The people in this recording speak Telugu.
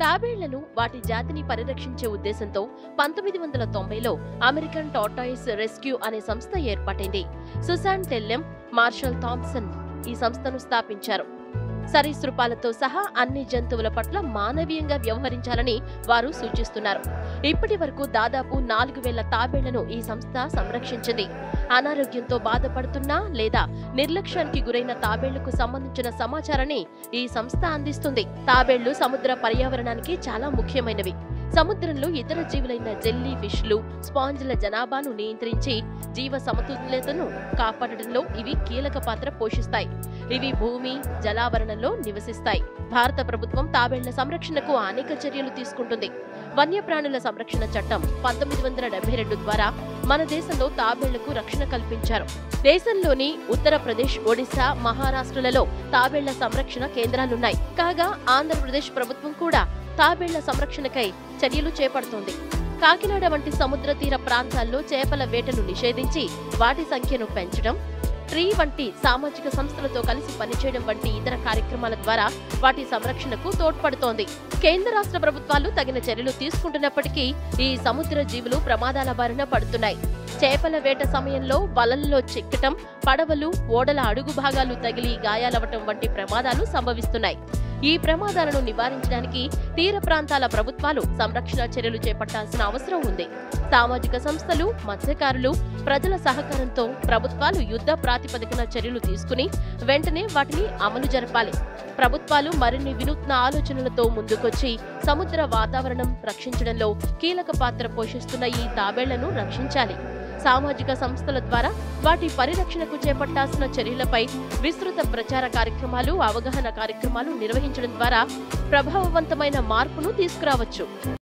తాబేళ్లను వాటి జాతిని పరిరక్షించే ఉద్దేశంతో 1990లో అమెరికన్ టార్టాయిస్ రెస్క్యూ అనే సంస్థ ఏర్పాటైంది. సుసాన్ టెల్లెం, మార్షల్ థామ్సన్ ఈ సంస్థను స్థాపించారు. సరీసృపాలతో సహా అన్ని జంతువుల పట్ల మానవీయంగా వ్యవహరించాలని వారు సూచిస్తున్నారు. ఇప్పటి వరకు దాదాపు 4000 తాబేళ్లను ఈ సంస్థ సంరక్షించింది. అనారోగ్యంతో బాధపడుతున్నా లేదా నిర్లక్ష్యానికి గురైన తాబేళ్లకు సంబంధించిన సమాచారాన్ని ఈ సంస్థ అందిస్తుంది. తాబేళ్లు సముద్ర పర్యావరణానికి చాలా ముఖ్యమైనవి. సముద్రంలో ఇతర జీవులైన జెల్లీ ఫిష్లు, స్పాంజ్ల జనాభాను నియంత్రించి జీవ సమతుల్యతను కాపాడడంలో ఇవి కీలక పాత్ర పోషిస్తాయి. ఇవి భూమి, జలావరణంలో నివసిస్తాయి. భారత ప్రభుత్వం తాబేళ్ల సంరక్షణకు అనేక చర్యలు తీసుకుంటుంది. వన్యప్రాణుల సంరక్షణ చట్టం 1972 ద్వారా మన దేశంలో తాబేళ్లకు రక్షణ కల్పించారు. దేశంలోని ఉత్తరప్రదేశ్, ఒడిశా, మహారాష్ట్రలలో తాబేళ్ల సంరక్షణ కేంద్రాలున్నాయి. కాగా ఆంధ్రప్రదేశ్ ప్రభుత్వం కూడా తాబేళ్ల సంరక్షణకై చర్యలు చేపడుతోంది. కాకినాడ వంటి సముద్ర తీర ప్రాంతాల్లో చేపల వేటను నిషేధించి వాటి సంఖ్యను పెంచడం, ట్రీ వంటి సామాజిక సంస్థలతో కలిసి పనిచేయడం వంటి ఇతర కార్యక్రమాల ద్వారా వాటి సంరక్షణకు తోడ్పడుతోంది. కేంద్ర రాష్ట్ర ప్రభుత్వాలు తగిన చర్యలు తీసుకుంటున్నప్పటికీ ఈ సముద్ర జీవులు ప్రమాదాల బారిన పడుతున్నాయి. చేపల వేట సమయంలో వలల్లో చిక్కటం, పడవలు, ఓడల అడుగు భాగాలు తగిలి గాయాలవటం వంటి ప్రమాదాలు సంభవిస్తున్నాయి. ఈ ప్రమాదాలను నివారించడానికి తీర ప్రాంతాల ప్రభుత్వాలు సంరక్షణ చర్యలు చేపట్టాల్సిన అవసరం ఉంది. సామాజిక సంస్థలు, మత్స్యకారులు, ప్రజల సహకారంతో ప్రభుత్వాలు యుద్ధ ప్రాతిపదికన చర్యలు తీసుకుని వెంటనే వాటిని అమలు జరపాలి. ప్రభుత్వాలు మరిన్ని వినూత్న ఆలోచనలతో ముందుకొచ్చి సముద్ర వాతావరణం రక్షించడంలో కీలక పాత్ర పోషిస్తున్న ఈ తాబేళ్లను రక్షించాలి. సామాజిక సంస్థల ద్వారా వాటి పరిరక్షణకు చేపట్టాల్సిన చర్యలపై విస్తృత ప్రచార కార్యక్రమాలు, అవగాహన కార్యక్రమాలు నిర్వహించడం ద్వారా ప్రభావవంతమైన మార్పును తీసుకురావచ్చు.